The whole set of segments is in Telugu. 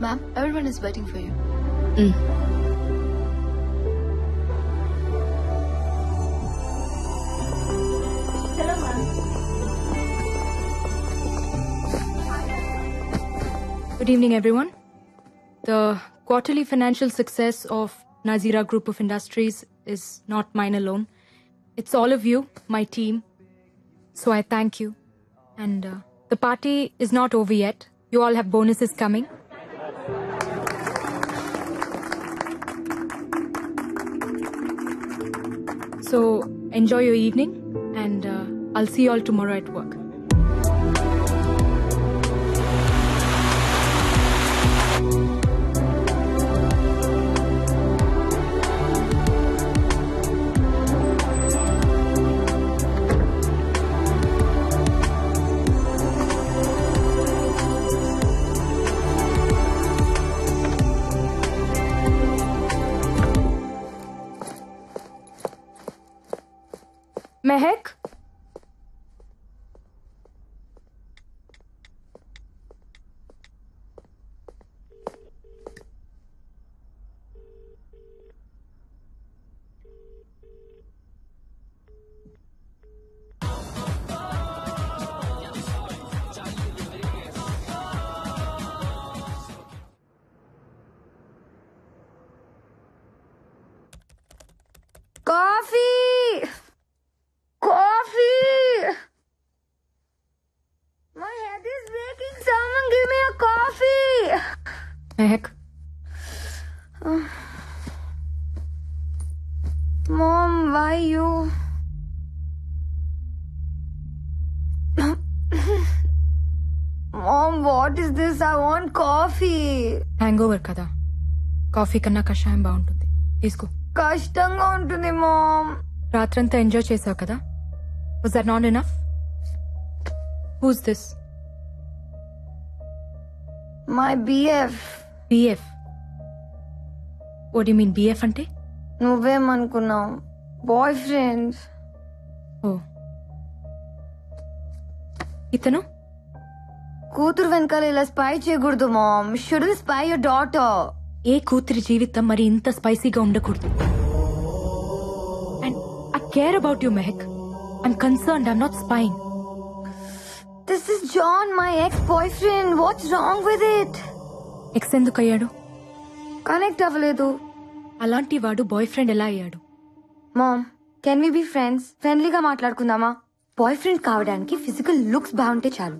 Ma'am, everyone is waiting for you. Hello, ma'am. Good evening, everyone. The quarterly financial success of Nazira Group of Industries is not mine alone. It's all of you, my team. So I thank you. And the party is not over yet. You all have bonuses coming. So enjoy your evening, and I'll see you all tomorrow at work. Mehak? Coffee! Coffee! My head is breaking. Someone give me a coffee! Mehak? Mom, why you? Mom, what is this? I want coffee. Hangover కదా, కాఫీ కన్నా కషాయం బాగుంటుంది. తీసుకో. కష్టంగా ఉంటుంది మామ్. రాత్రంతా ఎంజాయ్ చేసావు కదా. Was that not enough? Who's this? My BF. BF? What do you mean BF అంటే? నువ్వేమనుకున్నావు? Boy friend. ఓ, ఇతను కూతురు వెనకాల ఇలా స్పై చేయకూడదు mom. Should spy your daughter. ఏ కూతురి జీవితం మరి ఇంత స్పైసీగా ఉండకూడదు. And I care about you Mehak. I'm concerned. I'm not spying. This is John, my ex-boyfriend. What's wrong with it? Ex ఎందుకు అయ్యాడు? కనెక్ట్ అవ్వలేదు. అలాంటి వాడు బాయ్ ఫ్రెండ్ ఎలా అయ్యాడు? Mom, can we be friends? ఫ్రెండ్లీగా మాట్లాడుకుందామా? బాయ్ ఫ్రెండ్ కావడానికి ఫిజికల్ లుక్స్ బాగుంటే చాలు,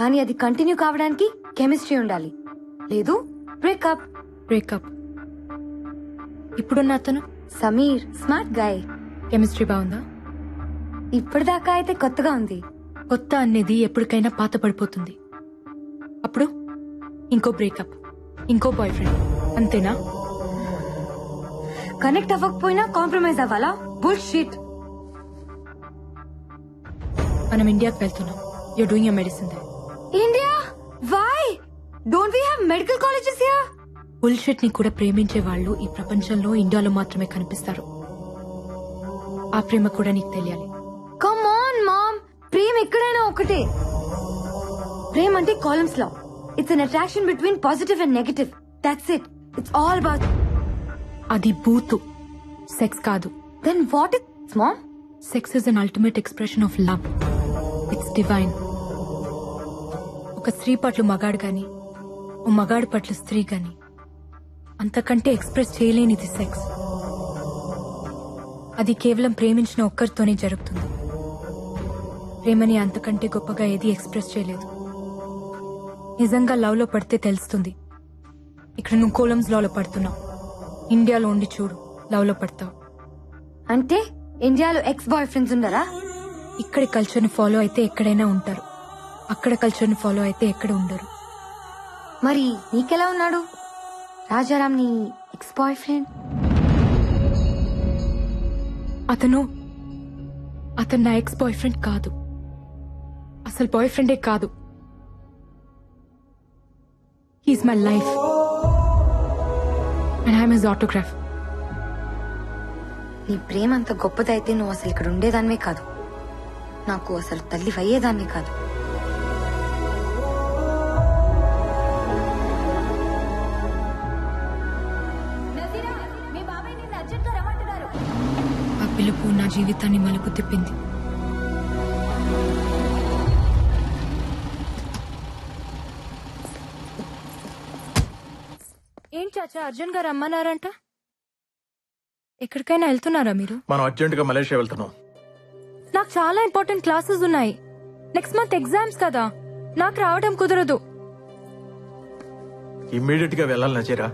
కానీ అది కంటిన్యూ కావడానికి కెమిస్ట్రీ ఉండాలి. లేదు బ్రేకప్. బ్రేకప్. ఇప్పుడున్న అతను సమీర్, స్మార్ట్ గాయ్. కెమిస్ట్రీ బాగుందా? ఇప్పటిదాకా అయితే కొత్తగా ఉంది. కొత్త అనేది ఎప్పటికైనా పాత పడిపోతుంది. అప్పుడు ఇంకో బ్రేకప్, ఇంకో బాయ్ ఫ్రెండ్, అంతేనా? కనెక్ట్ అవ్వకపోయినా కాంప్రమైజ్ అవ్వాలా? బుల్షిట్. మనం ఇండియాకి వెళ్తున్నాం. You're doing your medicine there. India? Why? Don't we have medical colleges here? Bullshit ని కూడా ప్రేమించే వాళ్ళు ఈ ప్రపంచంలో ఇండియాలో మాత్రమే కనిపిస్తారు. ఆ ప్రేమ కూడా నీకు తెలియాలి. కమ్ ఆన్ మామ్, ప్రేమ ఎక్కడైనా ఒకటే. ప్రేమ అంటే Coulomb's law. It's an attraction between positive and negative. That's it. It's all about. అది బూతు, సెక్స్ కాదు. Then what is mom? Sex is an ultimate expression of love. It's divine. ఒక స్త్రీ పట్ల మగాడు గాని, ఓ మగాడు పట్ల స్త్రీ గాని అంతకంటే ఎక్స్ప్రెస్ చేయలేనిది సెక్స్. అది కేవలం ప్రేమించిన ఒక్కరితోనే జరుగుతుంది. ప్రేమని అంతకంటే గొప్పగా ఏది ఎక్స్ప్రెస్ చేయలేదు. నిజంగా లవ్ లో పడితే తెలుస్తుంది. ఇక్కడ నువ్వు కోలమ్స్ లో పడుతున్నావు. ఇండియాలో ఉండి చూడు, లవ్ లో పడతావు. అంటే ఇండియాలో ఎక్స్ బాయ్ ఫ్రెండ్స్ ఉండరా? ఇక్కడి కల్చర్ ని ఫాలో అయితే ఎక్కడైనా ఉంటారు, అక్కడ కల్చర్ ని ఫాలో అయితే ఎక్కడ ఉండరు. మరి నీకెలా ఉన్నాడు రాజారాం, నీ ఎక్స్ బాయ్ ఫ్రెండ్? అతను నా ఎక్స్ బాయ్ ఫ్రెండ్ కాదు. అసలు బాయ్ ఫ్రెండే కాదు. He's my life and I'm his autograph. నీ ప్రేమ అంత గొప్పదైతే నువ్వు అసలు ఇక్కడ ఉండేదానివే కాదు. నాకు అసలు తల్లి అయ్యేదానివే కాదు. చూపు నా జీవితాన్ని మలుపు తిప్పింది. ఏం చాచా అర్జున్ గారు రమ్మన్నారంట? ఎక్కడికైనా వెళ్తున్నారా మీరు? మనం అర్జెంట్ గా మలేషియా వెళ్తున్నాం. నాకు చాలా ఇంపార్టెంట్ క్లాసెస్ ఉన్నాయి. నెక్స్ట్ మంత్ ఎగ్జామ్స్ కదా, నాకు రావడం కుదరదు. ఇమ్మీడియట్ గా వెళ్ళాలి నజీరా.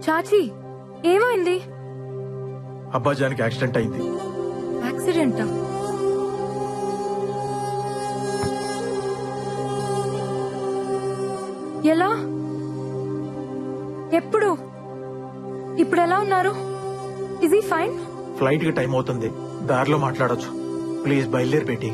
చాచి ఏమైంది? అబ్బాజానికి యాక్సిడెంట్ అయింది. యాక్సిడెంటా? ఎలా? ఎప్పుడు? ఇప్పుడు ఎలా ఉన్నారు? Is he fine? ఫ్లైట్ కి టైం అవుతుంది, దారిలో మాట్లాడొచ్చు. ప్లీజ్ బయలుదేరి పెట్టి.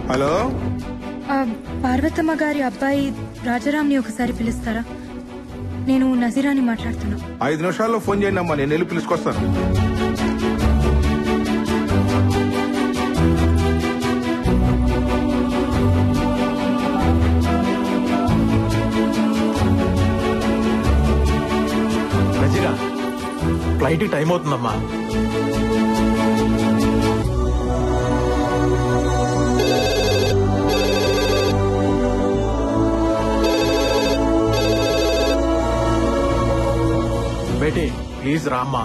హలో, పార్వతమ్మ గారి అబ్బాయి రాజారాంని ఒకసారి పిలుస్తారా? నేను నజీరాని మాట్లాడుతున్నా. 5 నిమిషాల్లో ఫోన్ చేయండి అమ్మా, నేను వెళ్ళి పిలుచుకొస్తాను. నజీరా, ఫ్లైట్ కి టైం అవుతుందమ్మా. బేటీ ప్లీజ్ రామ్మా.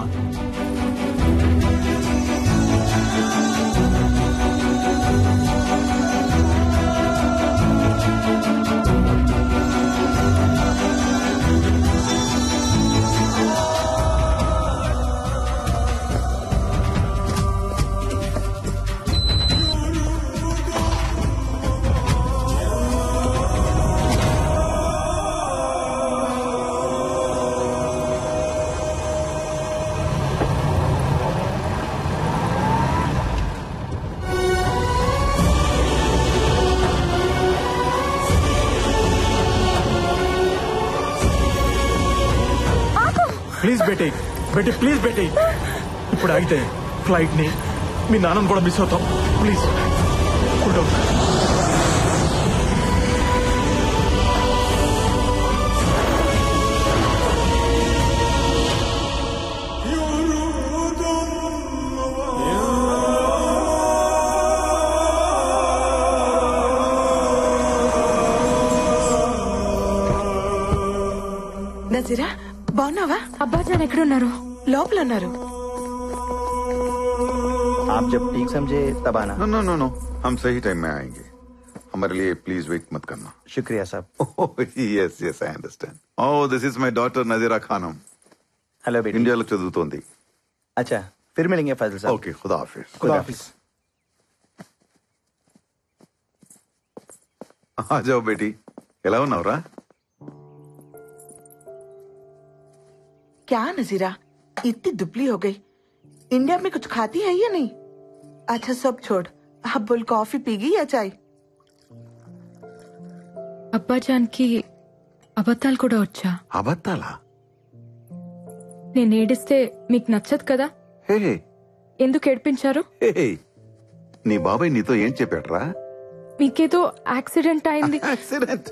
Please Beti, Beti please Beti. ఇప్పుడు ఆగితే ఫ్లైట్ ని మీ నాన్నను కూడా మిస్ అవుతాం. Please cool down. నజీరా, బాగున్నావా? అబ్బాజాన్ ఎక్కడున్నారు? లోపల ఉన్నారు. आप जब ठीक समझे तब आना. नो नो नो नो, हम सही टाइम में आएंगे. हमारे लिए प्लीज वेट मत करना. शुक्रिया साहब. Yes yes I understand. Oh this is my daughter Nazira Khanam. Hello बेटी. ఇండియాలో చదువుతోంది. अच्छा, फिर मिलेंगे फैजल साहब. ఓకే, ఖుదా హాఫిజ్. खुदा हाफिज. आ जाओ बेटी. ఎలా ఉన్నావురా? क्या नजीरा, इतनी दुबली हो गई. इंडिया में कुछ खाती है या नहीं? अच्छा सब छोड़, अब बोल कॉफी पीगी या चाय? అబ్బాజాన్ కి అబద్ధాలు కూడా వచ్చా? అబద్ధాలా? నేను ఏడిస్తే మీకు నచ్చదు కదా, హే ఎందుకు ఏడిపించారు? హే, నీ బాబాయ్ నీతో ఏం చెప్పాడ్రా? మీకేదో యాక్సిడెంట్ అయింది. Accident?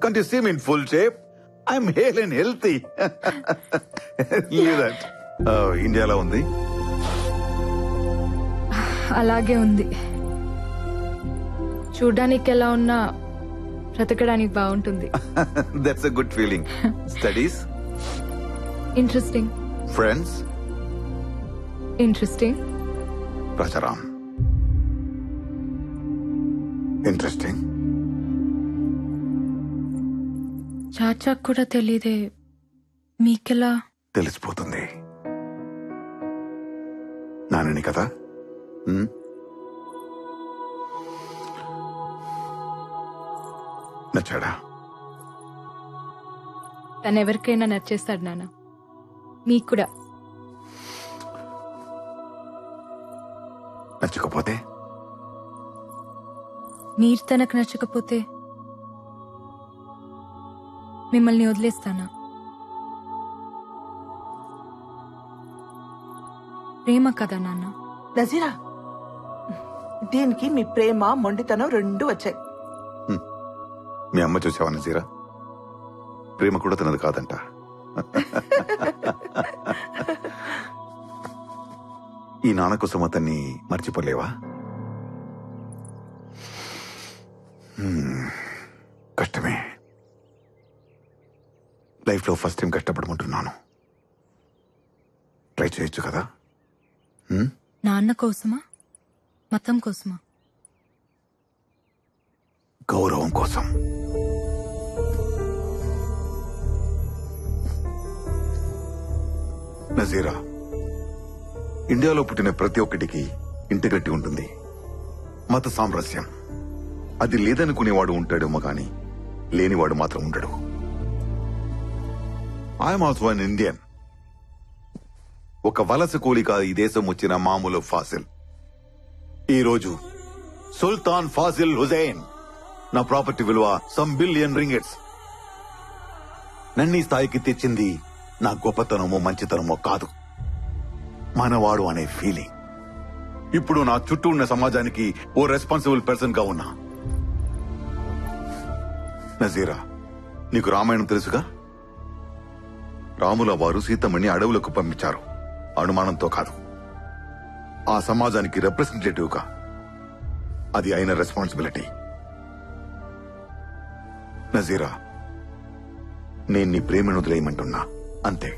Can't you see me in full shape? I'm hale and healthy. Leave that. ఇండియాలో ఉంది. అలాగే ఉంది. చూడ్డానికి ఎలా ఉన్నా బ్రతకడానికి బాగుంటుంది. That's a good feeling. Studies? Interesting. Friends? Interesting. Rajaram? Interesting. చాచాకు కూడా తెలీదే, మీకెలా? తెలిసిపోతుంది. నానని కదా. నచ్చాడా? తను ఎవరికైనా నచ్చేస్తాడు నాన్న, మీకు కూడా. నచ్చకపోతే? మీరు తనకు నచ్చకపోతే మిమ్మల్ని వదిలేస్తానా? ప్రేమ కదా నాన్న. నజీరా, దీనికి మీ ప్రేమ మొండితనం రెండు వచ్చాయి. మీ అమ్మ చూసావా నజీరా, ప్రేమ కూడా తనది కాదంట. ఈ నాన్న కోసం అతన్ని మర్చిపోలేవా? కష్టమే. లైఫ్ లో ఫస్ట్ టైం కష్టపడమంటున్నాను. ట్రై చేయొచ్చు కదా? నాన్న కోసమా, మతం కోసమా? గౌరవం కోసం. నజీరా, ఇండియాలో పుట్టిన ప్రతి ఒక్కటికి ఇంటిగ్రిటీ ఉంటుంది, మత సామరస్యం. అది లేదనుకునేవాడు ఉంటాడేమో గాని లేనివాడు మాత్రం ఉండడు. I'm also an Indian. ఒక వలస కూలిక ఈ దేశం వచ్చిన మామూలు ఫాసిల్. ఈ రోజు సుల్తాన్ ఫాజిల్ హుజైన్ నా ప్రాపర్టీ విలువ సమ్ బిలియన్ రింగిట్స్. నన్ను ఈ స్థాయికి తెచ్చింది నా గొప్పతనమో మంచితనమో కాదు, మనవాడు అనే ఫీలింగ్. ఇప్పుడు నా చుట్టూ ఉన్న సమాజానికి ఓ రెస్పాన్సిబుల్ పర్సన్ గా ఉన్నా. నజీరా, నీకు రామాయణం తెలుసుగా? రాముల వారు సీతమ్మని అడవులకు పంపించారు, అనుమానంతో కాదు, ఆ సమాజానికి రిప్రజెంటేటివ్ గా. అది అయిన రెస్పాన్సిబిలిటీ. నజీరా, నేను నీ ప్రేమను వదిలేయమంటున్నా, అంతే.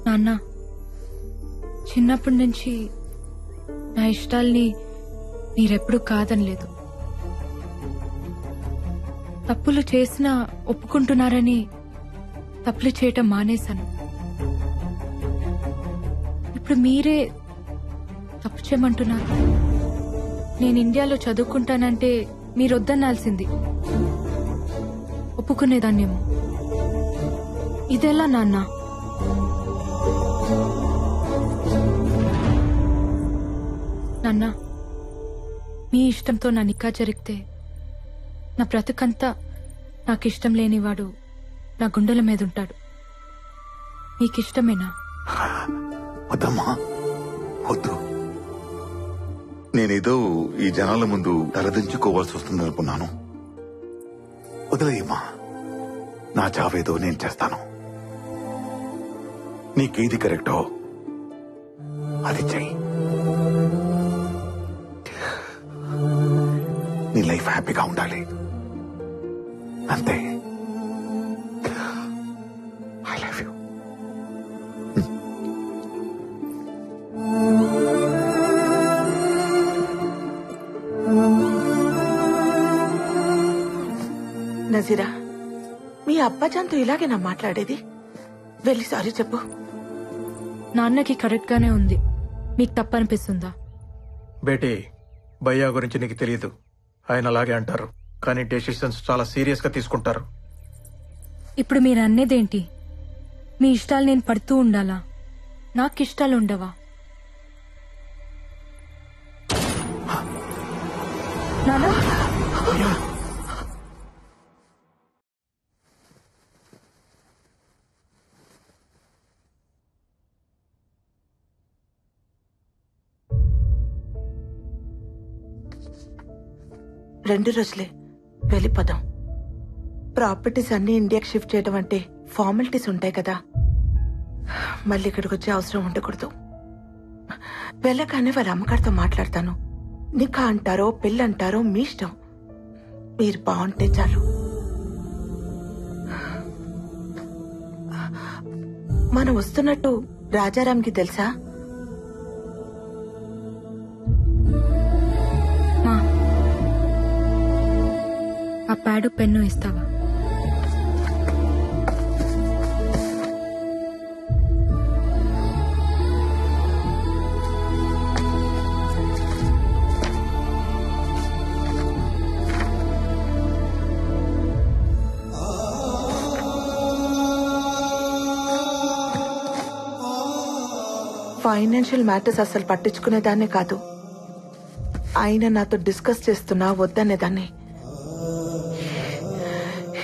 నాన్న, చిన్నప్పటి నుంచి నా ఇష్టాల్ని మీరెప్పుడు కాదనలేదు. తప్పులు చేసినా ఒప్పుకుంటున్నారని తప్పులు చేయటం మానేశాను. ఇప్పుడు మీరే తప్పు చేయమంటున్నారు. నేను ఇండియాలో చదువుకుంటానంటే మీరొద్దనాల్సింది, ఒప్పుకునేదాన్నేమో. ఇదెలా నాన్న? నాన్న, మీ ఇష్టంతో నా నిక్కా జరిగితే నా బ్రతుకంతా నాకిష్టం లేనివాడు నా గుండెల మీద ఉంటాడు. మీకిష్టమేనా? వద్దమ్మా, వద్దు. నేనేదో ఈ జనాల ముందు తలదించుకోవాల్సి వస్తుందనుకున్నాను. వదిలేయమ్మా, నా చావేదో నేను చేస్తాను. నీకేది కరెక్టో అది చెయ్యి. నీ లైఫ్ హ్యాపీగా ఉండాలి, అంతే. I love you. నజీరా, మీ అబ్బాజాన్తో ఇలాగేనా మాట్లాడేది? వెళ్ళి సారీ చెప్పు. నాన్నకి కరెక్ట్ గానే ఉంది, మీకు తప్పనిపిస్తుందా? బేటీ, భయ్యా గురించి నీకు తెలియదు. ఆయన అలాగే అంటారు, కానీ డెసిషన్స్ చాలా సీరియస్ గా తీసుకుంటారు. ఇప్పుడు మీరు అన్నేదేంటి? మీ ఇష్టాలు నేను పడుతూ ఉండాలా? నాకు ఇష్టాలు ఉండవా? నాన్న, రెండు రోజులే, వెళ్ళిపోదాం. ప్రాపర్టీస్ అన్ని ఇండియాకి షిఫ్ట్ చేయడం అంటే ఫార్మాలిటీస్ ఉంటాయి కదా, మళ్ళీ ఇక్కడికి వచ్చే అవసరం ఉండకూడదు. వెళ్ళగానే వాళ్ళ అమ్మగారితో మాట్లాడతాను. నికా అంటారో పెళ్ళంటారో మీ ఇష్టం, మీరు బాగుంటే చాలు. మనం వస్తున్నట్టు రాజారాంకి తెలుసా? ఆ ప్యాడు పెన్ను ఇస్తావా? ఫైనాన్షియల్ మ్యాటర్స్ అసలు పట్టించుకునేదాన్నే కాదు, ఆయన నాతో డిస్కస్ చేస్తున్నా వద్దనేదాన్ని.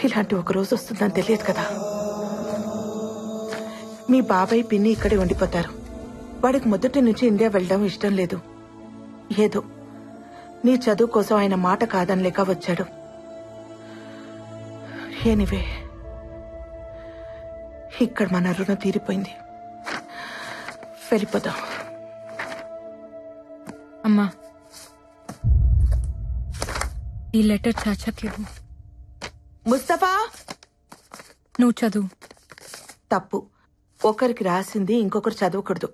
ఇలాంటి ఒక రోజు వస్తుందని తెలియదు కదా. మీ బాబాయ్ పిన్ని ఇక్కడే ఉండిపోతారు, వాడికి మొదటి నుంచి ఇండియా వెళ్ళడం ఇష్టం లేదు. ఏదో నీ చదువు కోసం ఆయన మాట కాదనలేక వచ్చాడు. ఎనివే, ఇక్కడ మన రుణం తీరిపోయింది. వెళ్ళిపోదాం. అమ్మా, ఈ లెటర్ చాచాకి ఇవ్వు. ముస్తఫా, నువ్వు చదువు. తప్పు. ఒకరికి రాసింది ఇంకొకరు చదవకూడదు.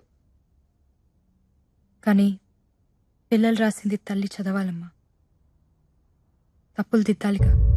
కానీ పిల్లలు రాసింది తల్లి చదవాలమ్మా. తప్పులు దిద్దాలిగా.